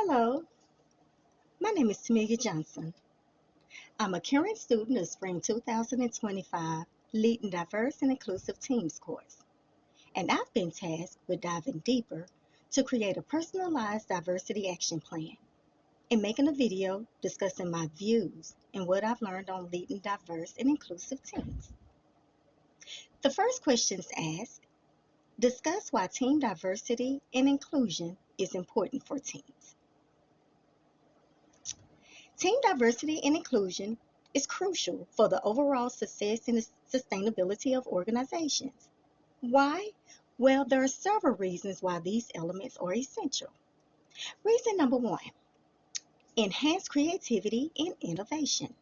Hello, my name is Tamelia Johnson. I'm a current student of Spring 2025 Leading Diverse and Inclusive Teams course, and I've been tasked with diving deeper to create a personalized diversity action plan and making a video discussing my views and what I've learned on leading diverse and inclusive teams. The first questions asked discuss why team diversity and inclusion is important for teams. Team diversity and inclusion is crucial for the overall success and sustainability of organizations. Why? Well, there are several reasons why these elements are essential. Reason number one, enhance creativity and innovation.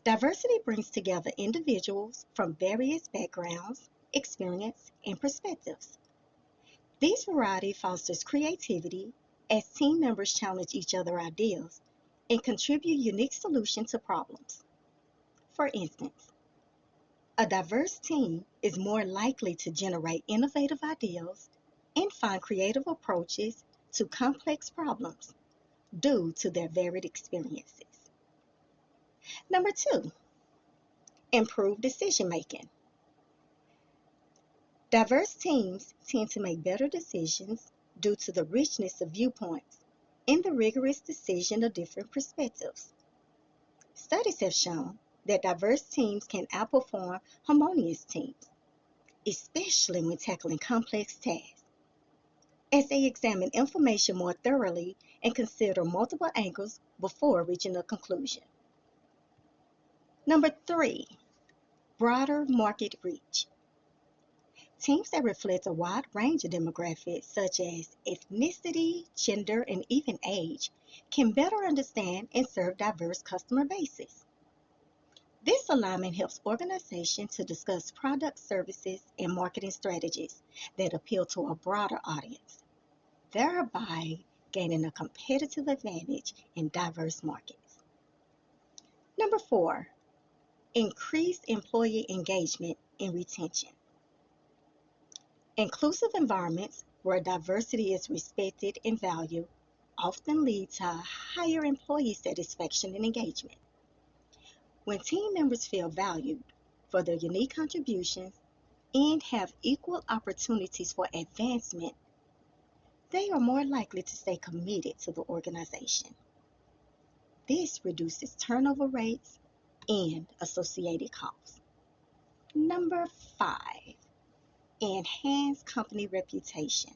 Diversity brings together individuals from various backgrounds, experience, and perspectives. This variety fosters creativity as team members challenge each other's ideas and contribute unique solutions to problems. For instance, a diverse team is more likely to generate innovative ideas and find creative approaches to complex problems due to their varied experiences. Number two, improve decision making. Diverse teams tend to make better decisions due to the richness of viewpoints and the rigorous decision of different perspectives. Studies have shown that diverse teams can outperform harmonious teams, especially when tackling complex tasks, as they examine information more thoroughly and consider multiple angles before reaching a conclusion. Number three, broader market reach. Teams that reflect a wide range of demographics, such as ethnicity, gender, and even age, can better understand and serve diverse customer bases. This alignment helps organizations to discuss products, services, and marketing strategies that appeal to a broader audience, thereby gaining a competitive advantage in diverse markets. Number four, increase employee engagement and retention. Inclusive environments where diversity is respected and valued often lead to higher employee satisfaction and engagement. When team members feel valued for their unique contributions and have equal opportunities for advancement, they are more likely to stay committed to the organization. This reduces turnover rates and associated costs. Number five, enhance company reputation.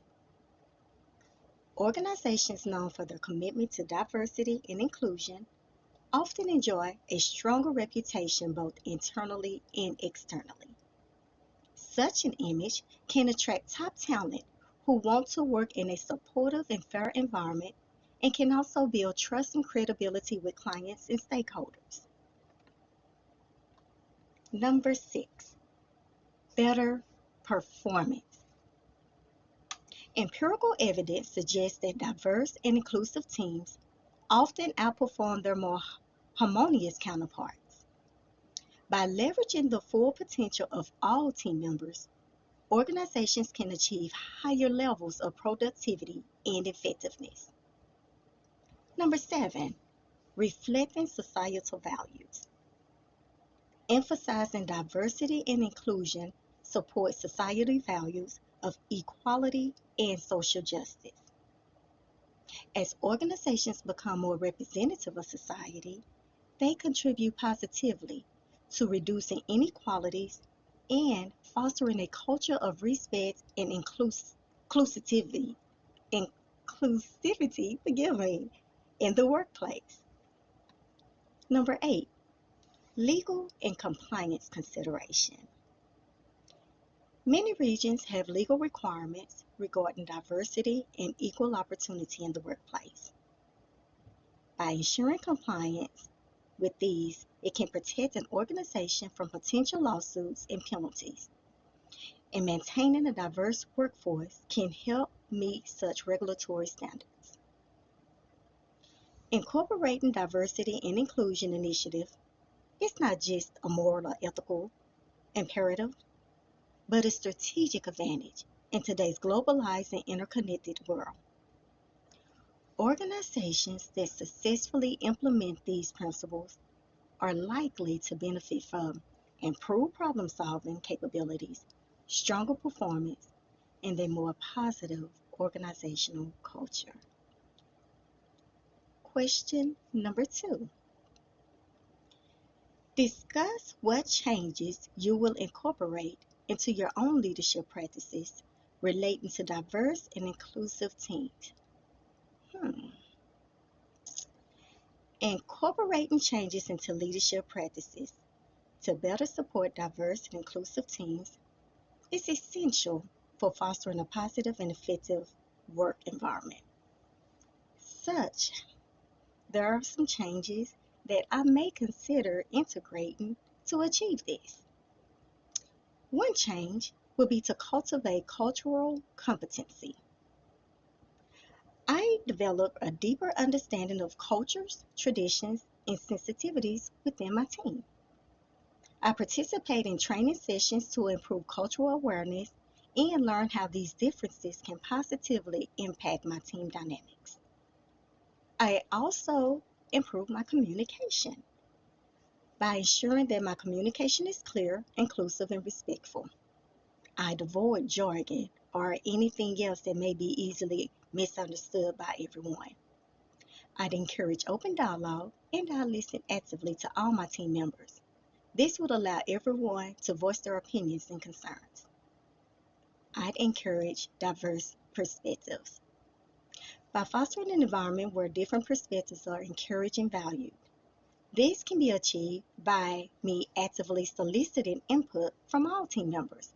Organizations known for their commitment to diversity and inclusion often enjoy a stronger reputation both internally and externally. Such an image can attract top talent who want to work in a supportive and fair environment and can also build trust and credibility with clients and stakeholders. Number six, better performance. Empirical evidence suggests that diverse and inclusive teams often outperform their more harmonious counterparts. By leveraging the full potential of all team members, organizations can achieve higher levels of productivity and effectiveness. Number seven, reflecting societal values. Emphasizing diversity and inclusion supports societal values of equality and social justice. As organizations become more representative of society, they contribute positively to reducing inequalities and fostering a culture of respect and inclusivity, in the workplace. Number eight, legal and compliance consideration. Many regions have legal requirements regarding diversity and equal opportunity in the workplace. By ensuring compliance with these, it can protect an organization from potential lawsuits and penalties. And maintaining a diverse workforce can help meet such regulatory standards. Incorporating diversity and inclusion initiatives is not just a moral or ethical imperative, but a strategic advantage in today's globalized and interconnected world. Organizations that successfully implement these principles are likely to benefit from improved problem solving capabilities, stronger performance, and a more positive organizational culture. Question number 2. Discuss what changes you will incorporate into your own leadership practices relating to diverse and inclusive teams. Incorporating changes into leadership practices to better support diverse and inclusive teams is essential for fostering a positive and effective work environment. There are some changes that I may consider integrating to achieve this. One change would be to cultivate cultural competency. I develop a deeper understanding of cultures, traditions, and sensitivities within my team. I participate in training sessions to improve cultural awareness and learn how these differences can positively impact my team dynamics. I also improve my communication by ensuring that my communication is clear, inclusive, and respectful. I'd avoid jargon or anything else that may be easily misunderstood by everyone. I'd encourage open dialogue and I listen actively to all my team members. This would allow everyone to voice their opinions and concerns. I'd encourage diverse perspectives. By fostering an environment where different perspectives are encouraged and valued, this can be achieved by me actively soliciting input from all team members,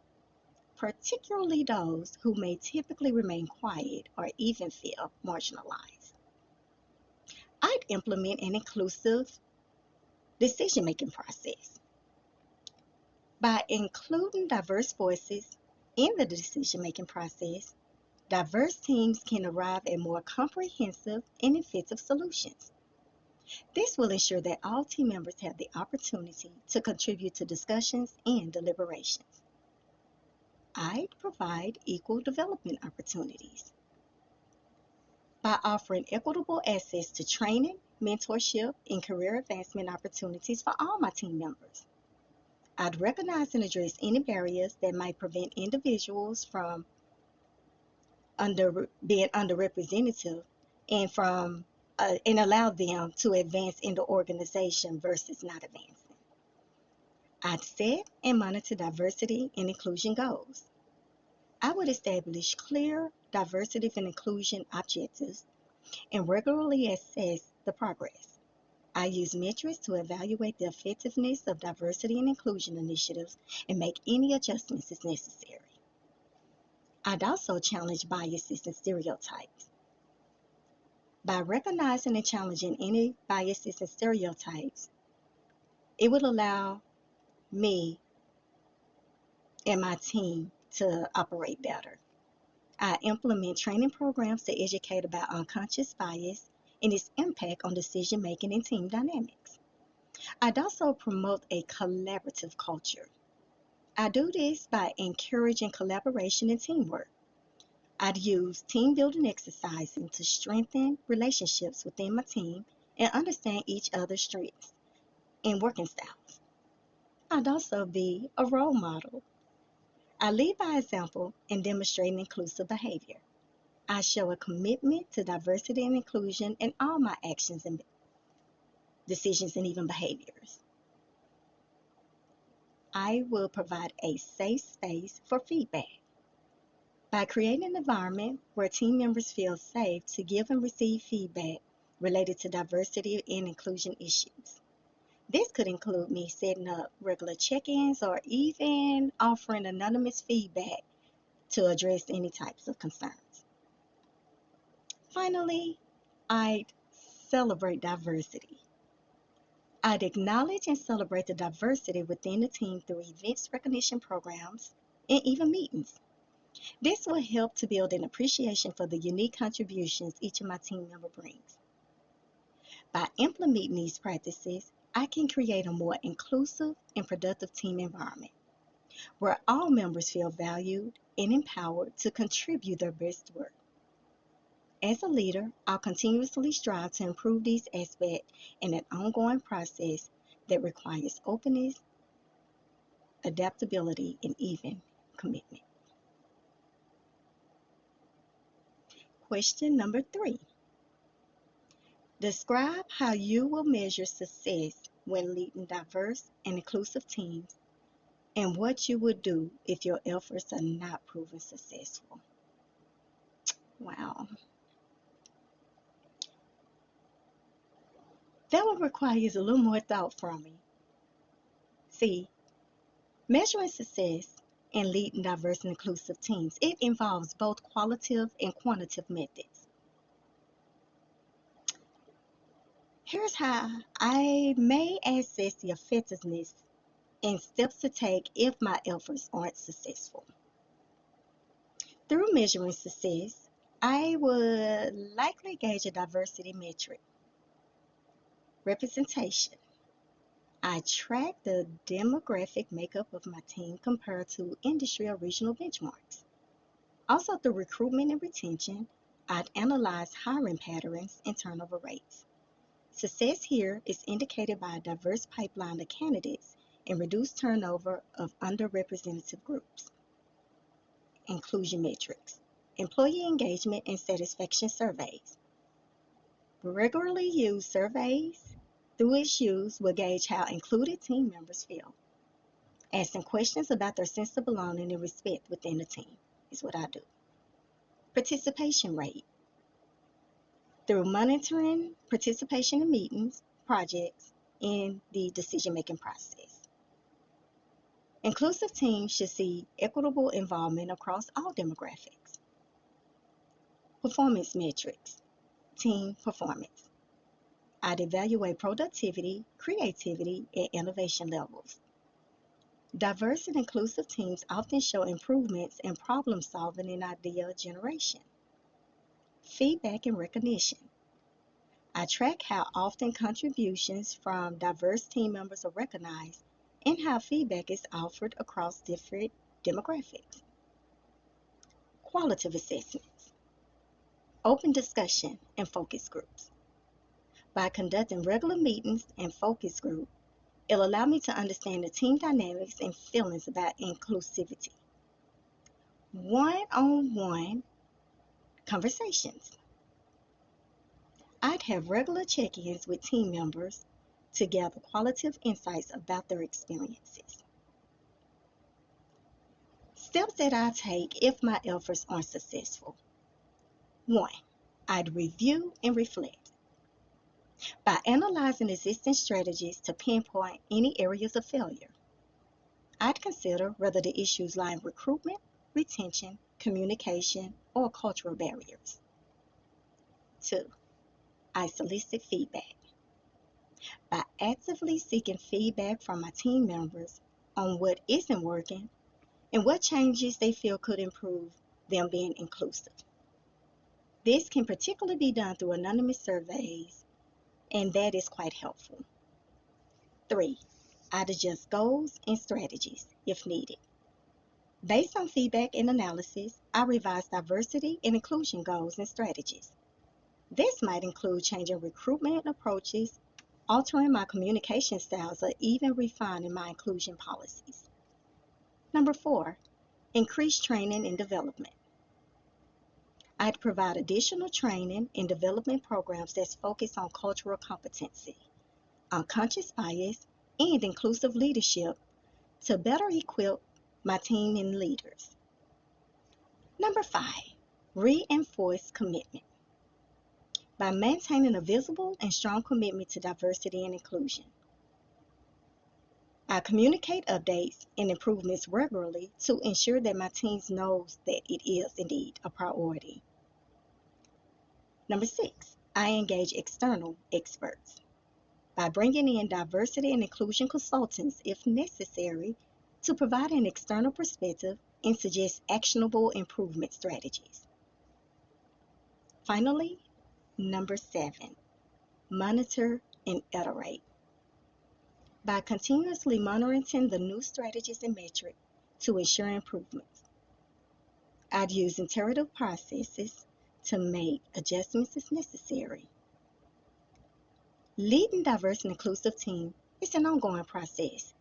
particularly those who may typically remain quiet or even feel marginalized. I'd implement an inclusive decision-making process. By including diverse voices in the decision-making process, diverse teams can arrive at more comprehensive and effective solutions. This will ensure that all team members have the opportunity to contribute to discussions and deliberations. I'd provide equal development opportunities by offering equitable access to training, mentorship, and career advancement opportunities for all my team members. I'd recognize and address any barriers that might prevent individuals from being underrepresented and allow them to advance in the organization versus not advancing. I'd set and monitor diversity and inclusion goals. I would establish clear diversity and inclusion objectives and regularly assess the progress. I use metrics to evaluate the effectiveness of diversity and inclusion initiatives and make any adjustments as necessary. I'd also challenge biases and stereotypes. By recognizing and challenging any biases and stereotypes, it would allow me and my team to operate better. I implement training programs to educate about unconscious bias and its impact on decision making and team dynamics. I'd also promote a collaborative culture. I do this by encouraging collaboration and teamwork. I'd use team building exercises to strengthen relationships within my team and understand each other's strengths and working styles. I'd also be a role model. I lead by example in demonstrating inclusive behavior. I show a commitment to diversity and inclusion in all my actions and decisions and even behaviors. I will provide a safe space for feedback. By creating an environment where team members feel safe to give and receive feedback related to diversity and inclusion issues. This could include me setting up regular check-ins or even offering anonymous feedback to address any types of concerns. Finally, I'd celebrate diversity. I'd acknowledge and celebrate the diversity within the team through events recognition programs and even meetings. This will help to build an appreciation for the unique contributions each of my team members brings. By implementing these practices, I can create a more inclusive and productive team environment where all members feel valued and empowered to contribute their best work. As a leader, I'll continuously strive to improve these aspects in an ongoing process that requires openness, adaptability, and even commitment. Question number 3. Describe how you will measure success when leading diverse and inclusive teams and what you would do if your efforts are not proven successful. Wow. That one requires a little more thought from me. See, measuring success and leading diverse and inclusive teams, it involves both qualitative and quantitative methods. Here's how I may assess the effectiveness and steps to take if my efforts aren't successful. Through measuring success, I would likely gauge a diversity metric. Representation. I track the demographic makeup of my team compared to industry or regional benchmarks. Also, through recruitment and retention, I'd analyze hiring patterns and turnover rates. Success here is indicated by a diverse pipeline of candidates and reduced turnover of underrepresented groups. Inclusion metrics. Employee engagement and satisfaction surveys. Regularly used surveys through its use will gauge how included team members feel. Asking questions about their sense of belonging and respect within the team is what I do. Participation rate. Through monitoring participation in meetings, projects, and the decision-making process. Inclusive teams should see equitable involvement across all demographics. Performance metrics. Team performance. I'd evaluate productivity, creativity, and innovation levels. Diverse and inclusive teams often show improvements in problem solving and idea generation. Feedback and recognition. I track how often contributions from diverse team members are recognized and how feedback is offered across different demographics. Qualitative assessments. Open discussion and focus groups. By conducting regular meetings and focus groups, it'll allow me to understand the team dynamics and feelings about inclusivity. One-on-one conversations. I'd have regular check-ins with team members to gather qualitative insights about their experiences. Steps that I take if my efforts aren't successful. 1. I'd review and reflect. By analyzing existing strategies to pinpoint any areas of failure, I'd consider whether the issues lie in recruitment, retention, communication, or cultural barriers. 2. I solicit feedback. By actively seeking feedback from my team members on what isn't working and what changes they feel could improve them being inclusive. This can particularly be done through anonymous surveys, and that is quite helpful. 3. I'd adjust goals and strategies if needed. Based on feedback and analysis, I revise diversity and inclusion goals and strategies. This might include changing recruitment approaches, altering my communication styles, or even refining my inclusion policies. Number 4, increase training and development. I'd provide additional training and development programs that focus on cultural competency, unconscious bias, and inclusive leadership to better equip my team and leaders. Number 5, reinforce commitment. By maintaining a visible and strong commitment to diversity and inclusion. I communicate updates and improvements regularly to ensure that my team knows that it is indeed a priority. Number 6, I engage external experts. By bringing in diversity and inclusion consultants if necessary to provide an external perspective and suggest actionable improvement strategies. Finally, number 7, monitor and iterate. By continuously monitoring the new strategies and metrics to ensure improvements. I'd use iterative processes to make adjustments as necessary. Leading diverse and inclusive teams is an ongoing process.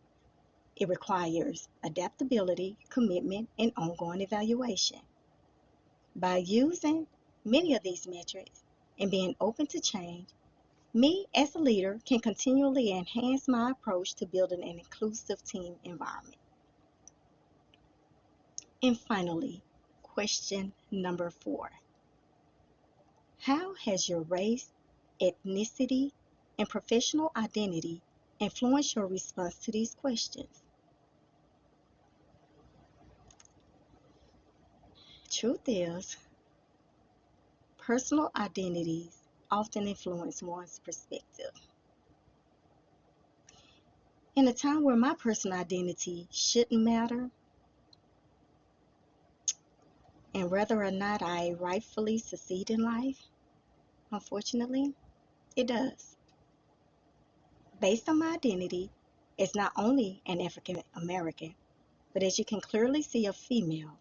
It requires adaptability, commitment, and ongoing evaluation. By using many of these metrics and being open to change, me as a leader can continually enhance my approach to building an inclusive team environment. And finally, question number 4. How has your race, ethnicity, and professional identity influenced your response to these questions? Truth is, personal identities often influence one's perspective. In a time where my personal identity shouldn't matter, and whether or not I rightfully succeed in life, unfortunately, it does. Based on my identity as not only an African American, but as you can clearly see, a female.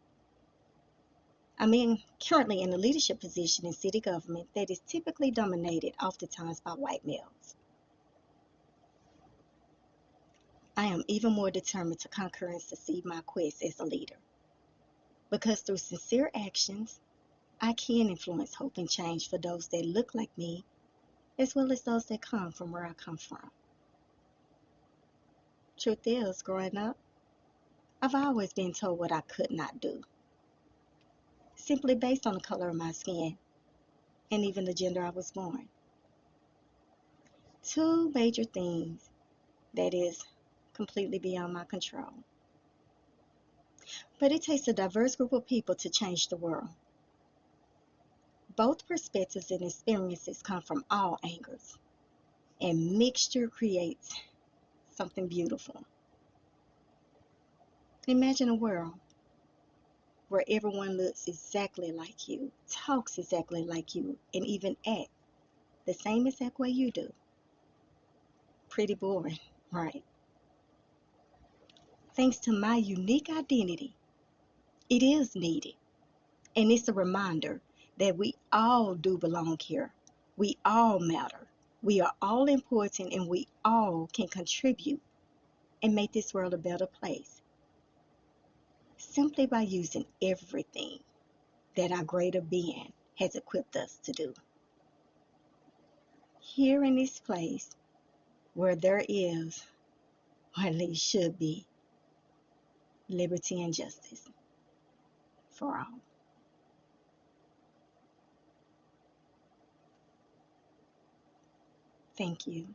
Currently in a leadership position in city government that is typically dominated oftentimes by white males. I am even more determined to conquer and succeed my quest as a leader. Because through sincere actions, I can influence hope and change for those that look like me, as well as those that come from where I come from. Truth is, growing up, I've always been told what I could not do, simply based on the color of my skin and even the gender I was born. Two major things that is completely beyond my control. But it takes a diverse group of people to change the world. Both perspectives and experiences come from all angles, and mixture creates something beautiful. Imagine a world where everyone looks exactly like you, talks exactly like you, and even act the same exact way you do. Pretty boring, right? Thanks to my unique identity, it is needed. And it's a reminder that we all do belong here. We all matter. We are all important, and we all can contribute and make this world a better place simply by using everything that our greater being has equipped us to do. Here in this place where there is, or at least should be, liberty and justice for all. Thank you.